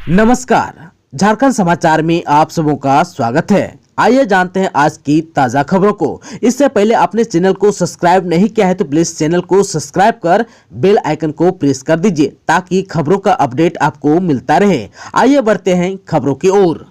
नमस्कार, झारखंड समाचार में आप सबों का स्वागत है। आइए जानते हैं आज की ताजा खबरों को। इससे पहले आपने चैनल को सब्सक्राइब नहीं किया है तो प्लीज चैनल को सब्सक्राइब कर बेल आइकन को प्रेस कर दीजिए ताकि खबरों का अपडेट आपको मिलता रहे। आइए बढ़ते हैं खबरों की ओर।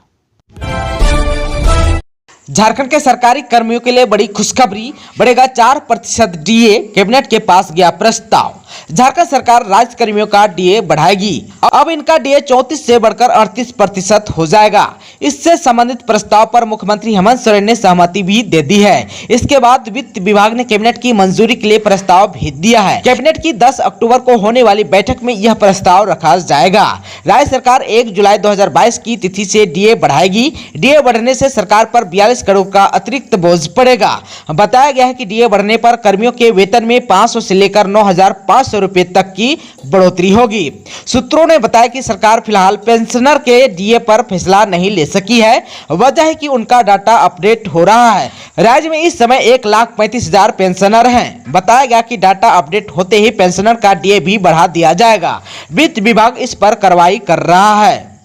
झारखंड के सरकारी कर्मियों के लिए बड़ी खुशखबरी, बढ़ेगा 4% डीए। कैबिनेट के पास गया प्रस्ताव। झारखंड सरकार राज्य कर्मियों का डीए बढ़ाएगी। अब इनका डीए 34 से बढ़कर 38% हो जाएगा। इससे संबंधित प्रस्ताव पर मुख्यमंत्री हेमंत सोरेन ने सहमति भी दे दी है। इसके बाद वित्त विभाग ने कैबिनेट की मंजूरी के लिए प्रस्ताव भेज दिया है। कैबिनेट की 10 अक्टूबर को होने वाली बैठक में यह प्रस्ताव रखा जाएगा। राज्य सरकार 1 जुलाई 2022 की तिथि से डीए बढ़ाएगी। डीए बढ़ने से सरकार पर 42 करोड़ का अतिरिक्त बोझ पड़ेगा। बताया गया है कि डीए बढ़ने पर कर्मियों के वेतन में 500 से लेकर 9,500 रुपए तक की बढ़ोतरी होगी। सूत्रों ने बताया कि सरकार फिलहाल पेंशनर के डीए पर फैसला नहीं ले सकी है। वजह है कि उनका डाटा अपडेट हो रहा है। राज्य में इस समय 1,35,000 पेंशनर हैं। बताया गया कि डाटा अपडेट होते ही पेंशनर का डीए भी बढ़ा दिया जाएगा। वित्त विभाग इस पर कार्रवाई कर रहा है।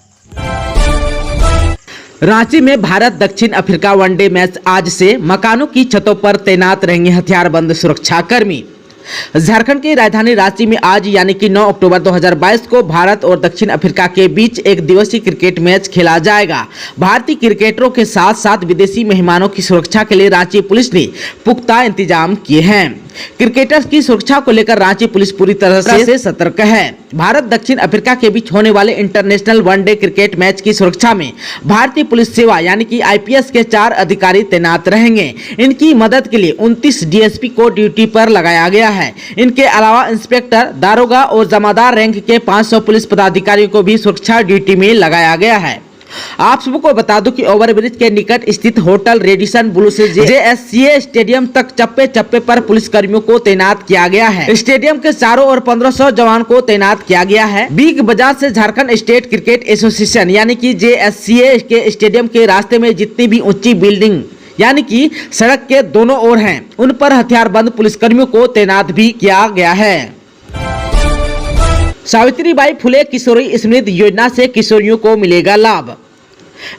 रांची में भारत दक्षिण अफ्रीका वनडे मैच आज से। मकानों की छतों पर तैनात रहेंगे हथियारबंद सुरक्षाकर्मी। झारखंड की राजधानी रांची में आज यानी कि 9 अक्टूबर 2022 को भारत और दक्षिण अफ्रीका के बीच एक दिवसीय क्रिकेट मैच खेला जाएगा। भारतीय क्रिकेटरों के साथ साथ विदेशी मेहमानों की सुरक्षा के लिए रांची पुलिस ने पुख्ता इंतजाम किए हैं। क्रिकेटर्स की सुरक्षा को लेकर रांची पुलिस पूरी तरह से सतर्क है। भारत दक्षिण अफ्रीका के बीच होने वाले इंटरनेशनल वनडे क्रिकेट मैच की सुरक्षा में भारतीय पुलिस सेवा यानी कि आईपीएस के 4 अधिकारी तैनात रहेंगे। इनकी मदद के लिए 29 डीएसपी को ड्यूटी पर लगाया गया है। इनके अलावा इंस्पेक्टर, दारोगा और जमादार रैंक के 500 पुलिस पदाधिकारियों को भी सुरक्षा ड्यूटी में लगाया गया है। आप सबको बता दूं कि ओवरब्रिज के निकट स्थित होटल रेडिसन ब्लू से जेएससीए स्टेडियम तक चप्पे चप्पे पर पुलिस कर्मियों को तैनात किया गया है। स्टेडियम के चारों ओर 1500 जवान को तैनात किया गया है। बिग बाजार से झारखंड स्टेट क्रिकेट एसोसिएशन यानी कि जेएससीए के स्टेडियम के रास्ते में जितनी भी ऊंची बिल्डिंग यानी कि सड़क के दोनों ओर हैं, उन पर हथियारबंद पुलिसकर्मियों को तैनात भी किया गया है। सावित्रीबाई फुले किशोरी स्मृति योजना से किशोरियों को मिलेगा लाभ।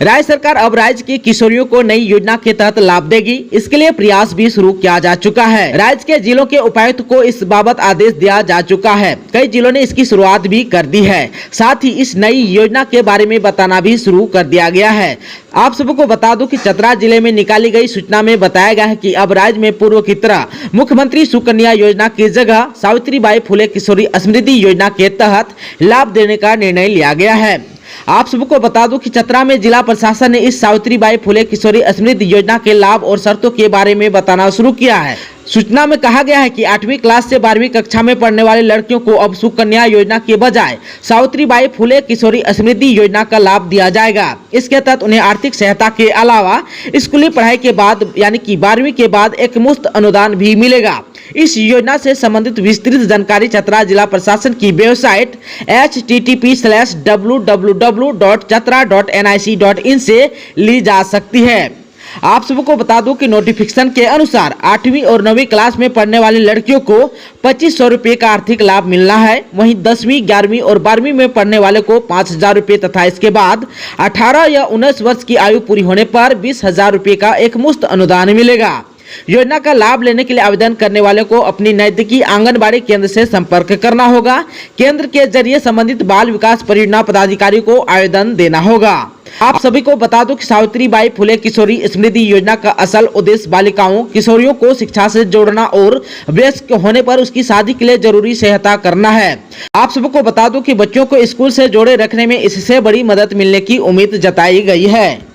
राज्य सरकार अब राज्य की किशोरियों को नई योजना के तहत लाभ देगी। इसके लिए प्रयास भी शुरू किया जा चुका है। राज्य के जिलों के उपायुक्त को इस बाबत आदेश दिया जा चुका है। कई जिलों ने इसकी शुरुआत भी कर दी है। साथ ही इस नई योजना के बारे में बताना भी शुरू कर दिया गया है। आप सबको बता दूं कि चतरा जिले में निकाली गई सूचना में बताया गया है कि अब राज्य में पूर्व की तरह मुख्यमंत्री सुकन्या योजना की जगह सावित्रीबाई फुले किशोरी स्मृति योजना के तहत लाभ देने का निर्णय लिया गया है। आप सबको बता दूं कि चतरा में जिला प्रशासन ने इस सावित्रीबाई फुले किशोरी स्मृति योजना के लाभ और शर्तों के बारे में बताना शुरू किया है। सूचना में कहा गया है कि 8वीं क्लास से 12वीं कक्षा में पढ़ने वाले लड़कियों को अब सुकन्या योजना के बजाय सावित्रीबाई फुले किशोरी स्मृति योजना का लाभ दिया जाएगा। इसके तहत उन्हें आर्थिक सहायता के अलावा स्कूली पढ़ाई के बाद यानी कि 12वीं के बाद एक मुफ्त अनुदान भी मिलेगा। इस योजना से संबंधित विस्तृत जानकारी चतरा जिला प्रशासन की वेबसाइट http://www.chatra.nic.in से ली जा सकती है। आप सबको बता दूं कि नोटिफिकेशन के अनुसार 8वीं और 9वीं क्लास में पढ़ने वाली लड़कियों को 2500 रुपये का आर्थिक लाभ मिलना है। वहीं 10वीं, 11वीं और 12वीं में पढ़ने वाले को 5000 रुपये तथा इसके बाद 18 या 19 वर्ष की आयु पूरी होने पर 20,000 रुपये का एक मुफ्त अनुदान मिलेगा। योजना का लाभ लेने के लिए आवेदन करने वाले को अपनी नजदीकी आंगनबाड़ी केंद्र से संपर्क करना होगा। केंद्र के जरिए संबंधित बाल विकास परियोजना पदाधिकारी को आवेदन देना होगा। आप सभी को बता दूं कि सावित्रीबाई फुले किशोरी स्मृति योजना का असल उद्देश्य बालिकाओं, किशोरियों को शिक्षा से जोड़ना और वयस्क होने पर उसकी शादी के लिए जरूरी सहायता करना है। आप सबको बता दूं कि बच्चों को स्कूल से जोड़े रखने में इससे बड़ी मदद मिलने की उम्मीद जताई गई है।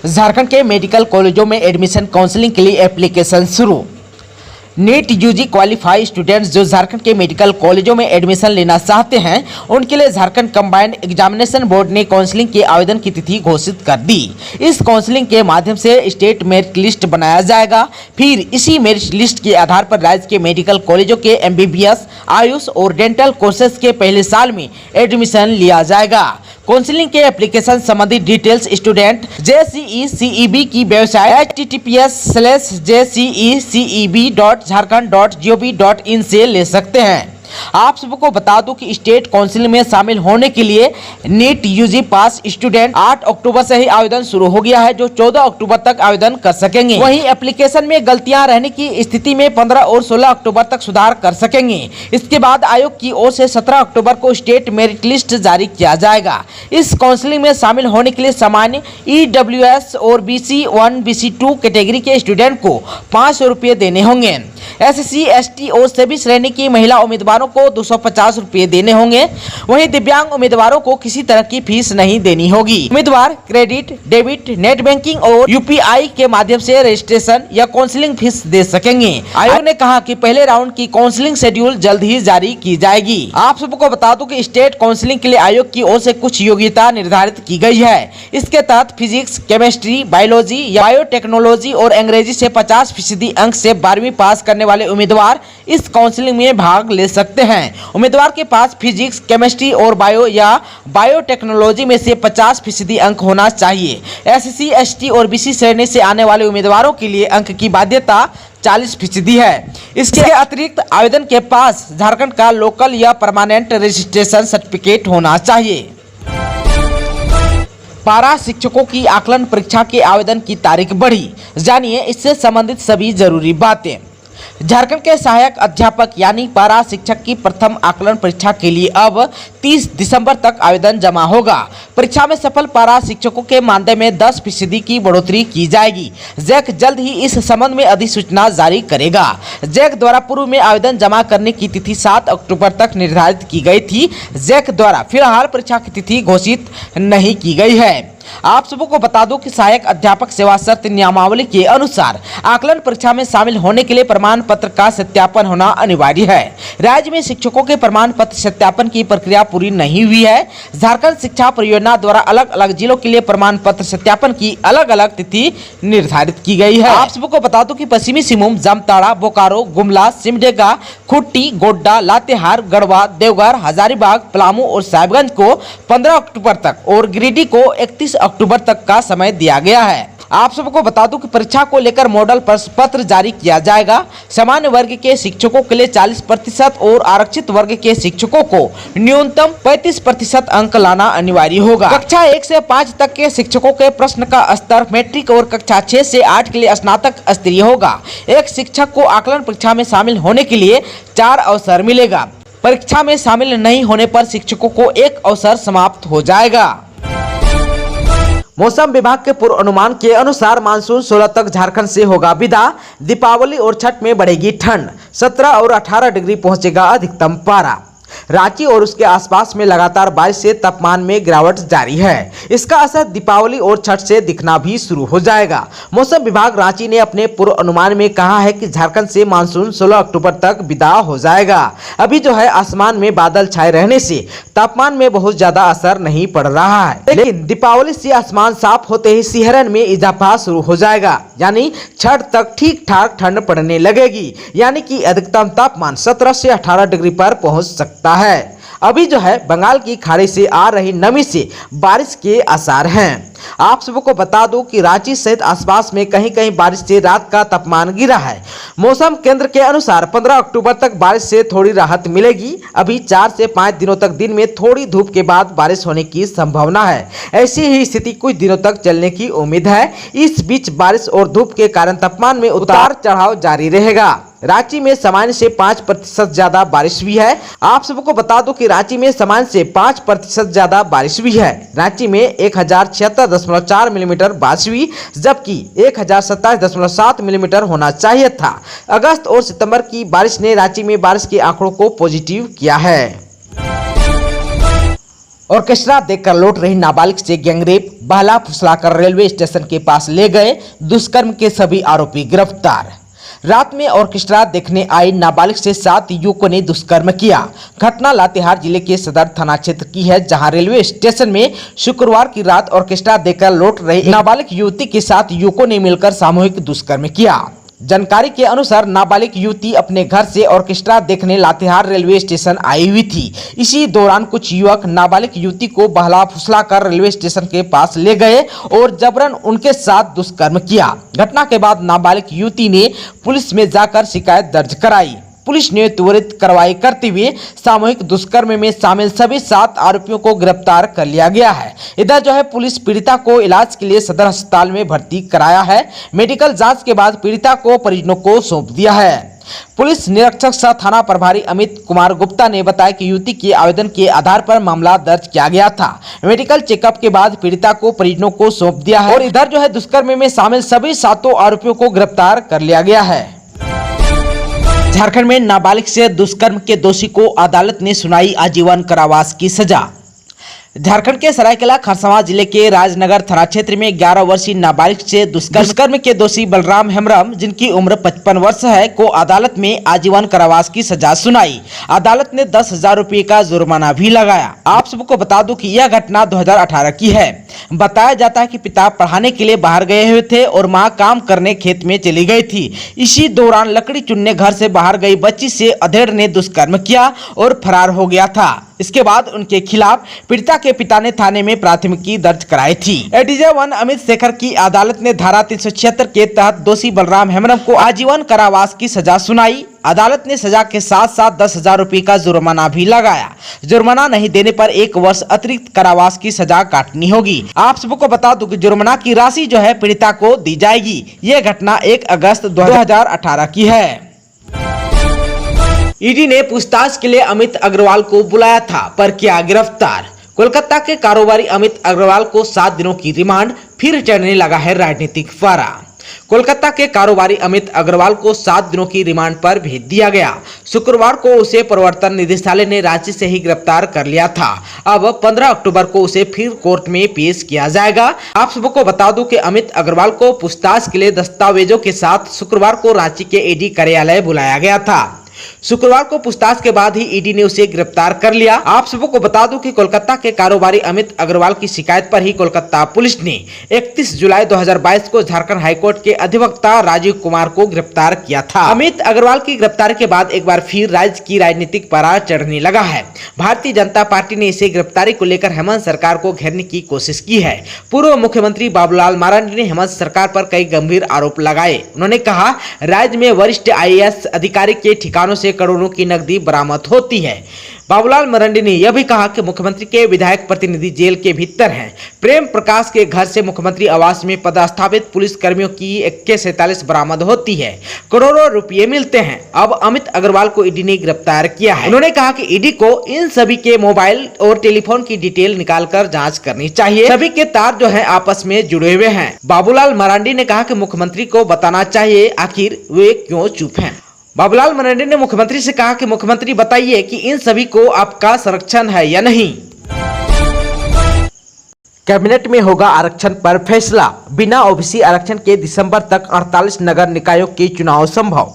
झारखंड के मेडिकल कॉलेजों में एडमिशन काउंसलिंग के लिए एप्लीकेशन शुरू। नीट यूजी क्वालिफाइड स्टूडेंट्स जो झारखंड के मेडिकल कॉलेजों में एडमिशन लेना चाहते हैं उनके लिए झारखंड कंबाइंड एग्जामिनेशन बोर्ड ने काउंसलिंग के आवेदन की तिथि घोषित कर दी। इस काउंसलिंग के माध्यम से स्टेट मेरिट लिस्ट बनाया जाएगा। फिर इसी मेरिट लिस्ट के आधार पर राज्य के मेडिकल कॉलेजों के एमबीबीएस, आयुष और डेंटल कोर्सेज के पहले साल में एडमिशन लिया जाएगा। काउंसलिंग के एप्लीकेशन संबंधी डिटेल्स स्टूडेंट JCECEB की वेबसाइट https://jceceb.jharkhand.gov.in से ले सकते हैं। आप सबको बता दूं कि स्टेट काउंसिल में शामिल होने के लिए नीट यूजी पास स्टूडेंट 8 अक्टूबर से ही आवेदन शुरू हो गया है, जो 14 अक्टूबर तक आवेदन कर सकेंगे। वहीं एप्लीकेशन में गलतियां रहने की स्थिति में 15 और 16 अक्टूबर तक सुधार कर सकेंगे। इसके बाद आयोग की ओर से 17 अक्टूबर को स्टेट मेरिट लिस्ट जारी किया जाएगा। इस काउंसिलिंग में शामिल होने के लिए सामान्य EWS और BC1 BC2 कैटेगरी के स्टूडेंट को 500 रुपये देने होंगे। SC ST और सभी श्रेणी की महिला उम्मीदवारों को 250 रुपये देने होंगे। वहीं दिव्यांग उम्मीदवारों को किसी तरह की फीस नहीं देनी होगी। उम्मीदवार क्रेडिट, डेबिट, नेट बैंकिंग और UPI के माध्यम से रजिस्ट्रेशन या काउंसलिंग फीस दे सकेंगे। आयोग ने कहा कि पहले राउंड की काउंसलिंग शेड्यूल जल्द ही जारी की जाएगी। आप सबको बता दूं कि स्टेट काउंसलिंग के लिए आयोग की ओर से कुछ योग्यता निर्धारित की गई है। इसके तहत फिजिक्स, केमिस्ट्री, बायोलॉजी या बायोटेक्नोलॉजी और अंग्रेजी से 50% अंक से 12वीं पास करने वाले उम्मीदवार इस काउंसलिंग में भाग ले सकते हैं। उम्मीदवार के पास फिजिक्स, केमिस्ट्री और बायो या बायोटेक्नोलॉजी में से 50% अंक होना चाहिए। SC ST और BC श्रेणी से आने वाले उम्मीदवारों के लिए अंक की बाध्यता 40% है। इसके अतिरिक्त आवेदन के पास झारखंड का लोकल या परमानेंट रजिस्ट्रेशन सर्टिफिकेट होना चाहिए। पारा शिक्षकों की आकलन परीक्षा के आवेदन की तारीख बढ़ी, जानिए इससे संबंधित सभी जरूरी बातें। झारखंड के सहायक अध्यापक यानी पारा शिक्षक की प्रथम आकलन परीक्षा के लिए अब 30 दिसंबर तक आवेदन जमा होगा। परीक्षा में सफल पारा शिक्षकों के मानदेय में 10% की बढ़ोतरी की जाएगी। जैक जल्द ही इस संबंध में अधिसूचना जारी करेगा। जैक द्वारा पूर्व में आवेदन जमा करने की तिथि 7 अक्टूबर तक निर्धारित की गई थी। जैक द्वारा फिलहाल परीक्षा की तिथि घोषित नहीं की गई है। आप सबको बता दूं कि सहायक अध्यापक सेवा शर्त नियमावली के अनुसार आकलन परीक्षा में शामिल होने के लिए प्रमाण पत्र का सत्यापन होना अनिवार्य है। राज्य में शिक्षकों के प्रमाण पत्र सत्यापन की प्रक्रिया पूरी नहीं हुई है। झारखंड शिक्षा परियोजना द्वारा अलग अलग जिलों के लिए प्रमाण पत्र सत्यापन की अलग अलग तिथि निर्धारित की गई है। आप सबको बता दूं कि पश्चिमी सिंहभूम, जामताड़ा, बोकारो, गुमला, सिमडेगा, खुट्टी, गोड्डा, लातेहार, गढ़वा, देवघर, हजारीबाग, पलामू और साहिबगंज को 15 अक्टूबर तक और गिरिडीह को 31 अक्टूबर तक का समय दिया गया है। आप सबको बता दूं कि परीक्षा को लेकर मॉडल प्रश्न पत्र जारी किया जाएगा। सामान्य वर्ग के शिक्षकों के लिए 40% और आरक्षित वर्ग के शिक्षकों को न्यूनतम 35% अंक लाना अनिवार्य होगा। कक्षा 1 से 5 तक के शिक्षकों के प्रश्न का स्तर मैट्रिक और कक्षा 6 से 8 के लिए स्नातक स्तरीय होगा। एक शिक्षक को आकलन परीक्षा में शामिल होने के लिए 4 अवसर मिलेगा। परीक्षा में शामिल नहीं होने पर शिक्षकों को 1 अवसर समाप्त हो जाएगा। मौसम विभाग के पूर्व अनुमान के अनुसार मानसून 16 तक झारखंड से होगा विदा। दीपावली और छठ में बढ़ेगी ठंड, 17 और 18 डिग्री पहुंचेगा अधिकतम पारा। रांची और उसके आसपास में लगातार बारिश से तापमान में गिरावट जारी है। इसका असर दीपावली और छठ से दिखना भी शुरू हो जाएगा। मौसम विभाग रांची ने अपने पूर्व अनुमान में कहा है कि झारखंड से मानसून 16 अक्टूबर तक विदा हो जाएगा। अभी जो है आसमान में बादल छाए रहने से तापमान में बहुत ज्यादा असर नहीं पड़ रहा है, लेकिन दीपावली से आसमान साफ होते ही सिहरन में इजाफा शुरू हो जाएगा। यानी छठ तक ठीक ठाक ठंड पड़ने लगेगी, यानी कि अधिकतम तापमान 17 से 18 डिग्री पर पहुंच सकता है। अभी जो है बंगाल की खाड़ी से आ रही नमी से बारिश के आसार हैं। आप सबको बता दूं कि रांची सहित आसपास में कहीं कहीं बारिश से रात का तापमान गिरा है। मौसम केंद्र के अनुसार 15 अक्टूबर तक बारिश से थोड़ी राहत मिलेगी। अभी 4 से 5 दिनों तक दिन में थोड़ी धूप के बाद बारिश होने की संभावना है। ऐसी ही स्थिति कुछ दिनों तक चलने की उम्मीद है। इस बीच बारिश और धूप के कारण तापमान में उतार चढ़ाव जारी रहेगा। रांची में सामान्य से 5% ज्यादा बारिश हुई है। आप सबको बता दूं कि रांची में सामान्य से 5% ज्यादा बारिश हुई है। रांची में 1076.4 मिलीमीटर बारिश हुई, जबकि 1027.7 मिलीमीटर होना चाहिए था। अगस्त और सितंबर की बारिश ने रांची में बारिश के आंकड़ों को पॉजिटिव किया है। ऑर्केस्ट्रा देखकर लौट रही नाबालिग से गैंगरेप, बहला फुसलाकर रेलवे स्टेशन के पास ले गए, दुष्कर्म के सभी आरोपी गिरफ्तार। रात में ऑर्केस्ट्रा देखने आई नाबालिग से 7 युवकों ने दुष्कर्म किया। घटना लातेहार जिले के सदर थाना क्षेत्र की है, जहां रेलवे स्टेशन में शुक्रवार की रात ऑर्केस्ट्रा देखकर लौट रहे नाबालिग युवती के साथ युवकों ने मिलकर सामूहिक दुष्कर्म किया। जानकारी के अनुसार नाबालिग युवती अपने घर से ऑर्केस्ट्रा देखने लातेहार रेलवे स्टेशन आई हुई थी। इसी दौरान कुछ युवक नाबालिग युवती को बहला फुसलाकर रेलवे स्टेशन के पास ले गए और जबरन उनके साथ दुष्कर्म किया। घटना के बाद नाबालिग युवती ने पुलिस में जाकर शिकायत दर्ज कराई। पुलिस ने त्वरित कार्रवाई करते हुए सामूहिक दुष्कर्म में शामिल सभी 7 आरोपियों को गिरफ्तार कर लिया गया है। इधर जो है पुलिस पीड़िता को इलाज के लिए सदर अस्पताल में भर्ती कराया है। मेडिकल जांच के बाद पीड़िता को परिजनों को सौंप दिया है। पुलिस निरीक्षक सह थाना प्रभारी अमित कुमार गुप्ता ने बताया कि युवती के आवेदन के आधार पर मामला दर्ज किया गया था। मेडिकल चेकअप के बाद पीड़िता को परिजनों को सौंप दिया है और इधर जो है दुष्कर्म में शामिल सभी 7 आरोपियों को गिरफ्तार कर लिया गया है। झारखंड में नाबालिग से दुष्कर्म के दोषी को अदालत ने सुनाई आजीवन कारावास की सजा। झारखंड के सरायकेला खरसावां जिले के राजनगर थाना क्षेत्र में 11 वर्षीय नाबालिग से दुष्कर्म के दोषी बलराम हेम्ब्रम, जिनकी उम्र 55 वर्ष है, को अदालत में आजीवन कारावास की सजा सुनाई। अदालत ने 10,000 रुपये का जुर्माना भी लगाया। आप सबको बता दूं कि यह घटना 2018 की है। बताया जाता है कि पिता पढ़ाने के लिए बाहर गए हुए थे और मां काम करने खेत में चली गई थी। इसी दौरान लकड़ी चुनने घर से बाहर गई बच्ची से अधेड़ ने दुष्कर्म किया और फरार हो गया था। इसके बाद उनके खिलाफ पीड़िता के पिता ने थाने में प्राथमिकी दर्ज कराई थी। एडीजे 1 अमित शेखर की अदालत ने धारा 376 के तहत दोषी बलराम हेम्ब्रम को आजीवन कारावास की सजा सुनाई। अदालत ने सजा के साथ साथ 10,000 रुपये का जुर्माना भी लगाया। जुर्माना नहीं देने पर 1 वर्ष अतिरिक्त कारावास की सजा काटनी होगी। आप सबको बता दूं कि जुर्माना की राशि जो है पीड़िता को दी जाएगी। ये घटना 1 अगस्त 2018 की है। ईडी ने पूछताछ के लिए अमित अग्रवाल को बुलाया था पर किया गिरफ्तार। कोलकाता के कारोबारी अमित अग्रवाल को 7 दिनों की रिमांड, फिर चढ़ने लगा है राजनीतिक पारा। कोलकाता के कारोबारी अमित अग्रवाल को 7 दिनों की रिमांड पर भेज दिया गया। शुक्रवार को उसे प्रवर्तन निदेशालय ने रांची से ही गिरफ्तार कर लिया था। अब 15 अक्टूबर को उसे फिर कोर्ट में पेश किया जाएगा। आप सबको बता दूं कि अमित अग्रवाल को पूछताछ के लिए दस्तावेजों के साथ शुक्रवार को रांची के ईडी कार्यालय बुलाया गया था। शुक्रवार को पूछताछ के बाद ही ईडी ने उसे गिरफ्तार कर लिया। आप सबको बता दूं कि कोलकाता के कारोबारी अमित अग्रवाल की शिकायत पर ही कोलकाता पुलिस ने 31 जुलाई 2022 को झारखंड हाईकोर्ट के अधिवक्ता राजीव कुमार को गिरफ्तार किया था। अमित अग्रवाल की गिरफ्तारी के बाद एक बार फिर राज्य की राजनीतिक पारा चढ़ने लगा है। भारतीय जनता पार्टी ने इसे गिरफ्तारी को लेकर हेमंत सरकार को घेरने की कोशिश की है। पूर्व मुख्यमंत्री बाबूलाल मरांडी ने हेमंत सरकार पर कई गंभीर आरोप लगाए। उन्होंने कहा, राज्य में वरिष्ठ IAS अधिकारी के ठिकानों से करोड़ों की नकदी बरामद होती है। बाबूलाल मरांडी ने यह भी कहा कि मुख्यमंत्री के विधायक प्रतिनिधि जेल के भीतर हैं। प्रेम प्रकाश के घर से मुख्यमंत्री आवास में पदस्थापित पुलिस कर्मियों की AK-47 बरामद होती है। करोड़ों रुपये मिलते हैं। अब अमित अग्रवाल को ईडी ने गिरफ्तार किया है। उन्होंने कहा कि ईडी को इन सभी के मोबाइल और टेलीफोन की डिटेल निकालकर जांच करनी चाहिए। सभी के तार जो है आपस में जुड़े हुए हैं। बाबूलाल मरांडी ने कहा कि मुख्यमंत्री को बताना चाहिए आखिर वे क्यों चुप हैं। बाबूलाल मरांडी ने मुख्यमंत्री से कहा कि मुख्यमंत्री बताइए कि इन सभी को आपका संरक्षण है या नहीं। कैबिनेट में होगा आरक्षण पर फैसला। बिना OBC आरक्षण के दिसंबर तक 48 नगर निकायों के चुनाव संभव।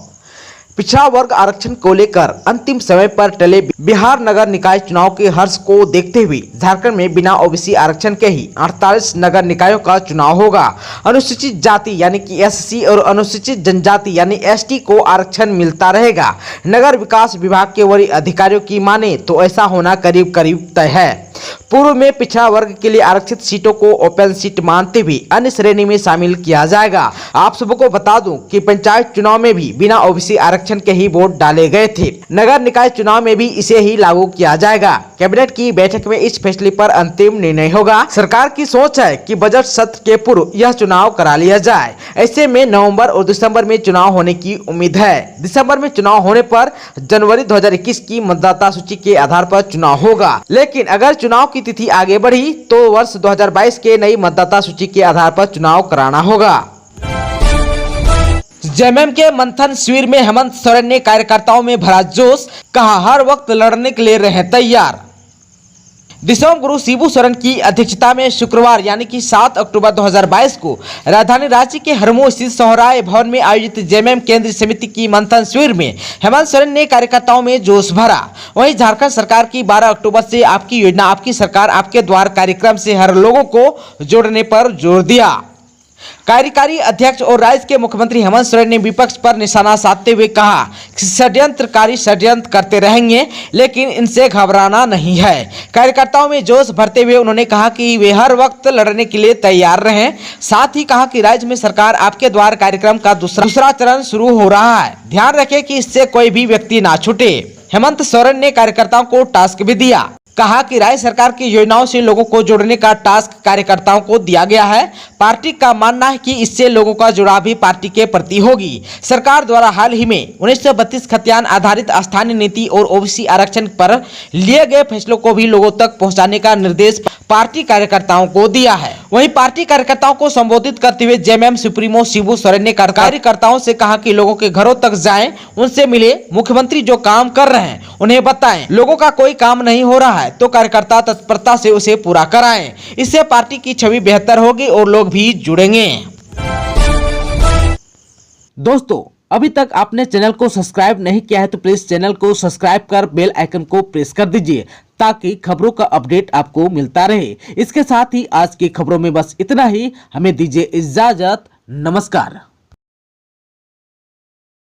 पिछड़ा वर्ग आरक्षण को लेकर अंतिम समय पर टले बिहार नगर निकाय चुनाव के हर्ष को देखते हुए झारखंड में बिना OBC आरक्षण के ही 48 नगर निकायों का चुनाव होगा। अनुसूचित जाति यानी कि SC और अनुसूचित जनजाति यानी ST को आरक्षण मिलता रहेगा। नगर विकास विभाग के वरीय अधिकारियों की माने तो ऐसा होना करीब करीब तय है। पूर्व में पिछड़ा वर्ग के लिए आरक्षित सीटों को ओपन सीट मानते हुए अन्य श्रेणी में शामिल किया जाएगा। आप सबको बता दूं कि पंचायत चुनाव में भी बिना OBC आरक्षण के ही वोट डाले गए थे। नगर निकाय चुनाव में भी इसे ही लागू किया जाएगा। कैबिनेट की बैठक में इस फैसले पर अंतिम निर्णय होगा। सरकार की सोच है कि बजट सत्र के पूर्व यह चुनाव करा लिया जाए। ऐसे में नवंबर और दिसंबर में चुनाव होने की उम्मीद है। दिसंबर में चुनाव होने पर जनवरी 2021 की मतदाता सूची के आधार पर चुनाव होगा। लेकिन अगर चुनाव की तिथि आगे बढ़ी तो वर्ष 2022 के नई मतदाता सूची के आधार पर चुनाव कराना होगा। जेएमएम के मंथन शिविर में हेमंत सोरेन ने कार्यकर्ताओं में भरा जोश, कहा हर वक्त लड़ने के लिए रहे तैयार। विश्व गुरु शिबू सोरेन की अध्यक्षता में शुक्रवार यानी कि 7 अक्टूबर 2022 को राजधानी रांची के हरमो स्थित सोहराय भवन में आयोजित जेएमएम केंद्रीय समिति की मंथन शिविर में हेमंत सोरेन ने कार्यकर्ताओं में जोश भरा। वहीं झारखंड सरकार की 12 अक्टूबर से आपकी योजना आपकी सरकार आपके द्वार कार्यक्रम से हर लोगों को जोड़ने पर जोर दिया। कार्यकारी अध्यक्ष और राज्य के मुख्यमंत्री हेमंत सोरेन ने विपक्ष पर निशाना साधते हुए कहा कि षड्यंत्रकारी षड्यंत्र करते रहेंगे, लेकिन इनसे घबराना नहीं है। कार्यकर्ताओं में जोश भरते हुए उन्होंने कहा कि वे हर वक्त लड़ने के लिए तैयार रहें। साथ ही कहा कि राज्य में सरकार आपके द्वार कार्यक्रम का दूसरा चरण शुरू हो रहा है, ध्यान रखें कि इससे कोई भी व्यक्ति ना छूटे। हेमंत सोरेन ने कार्यकर्ताओं को टास्क भी दिया, कहा कि राज्य सरकार की योजनाओं से लोगों को जोड़ने का टास्क कार्यकर्ताओं को दिया गया है। पार्टी का मानना है कि इससे लोगों का जुड़ाव भी पार्टी के प्रति होगी। सरकार द्वारा हाल ही में 1932 खतियान आधारित स्थानीय नीति और ओबीसी आरक्षण पर लिए गए फैसलों को भी लोगों तक पहुंचाने का निर्देश पार्टी कार्यकर्ताओं को दिया है। वहीं पार्टी कार्यकर्ताओं को संबोधित करते हुए जेएमएम सुप्रीमो शिबू सोरेन ने कार्यकर्ताओं से कहा कि लोगों के घरों तक जाएं, उनसे मिले, मुख्यमंत्री जो काम कर रहे हैं उन्हें बताएं। लोगों का कोई काम नहीं हो रहा है तो कार्यकर्ता तत्परता से उसे पूरा कराएं। इससे पार्टी की छवि बेहतर होगी और लोग भी जुड़ेंगे। दोस्तों, अभी तक आपने चैनल को सब्सक्राइब नहीं किया है तो प्लीज चैनल को सब्सक्राइब कर बेल आइकन को प्रेस कर दीजिए ताकि खबरों का अपडेट आपको मिलता रहे। इसके साथ ही आज की खबरों में बस इतना ही। हमें दीजिए इजाजत। नमस्कार।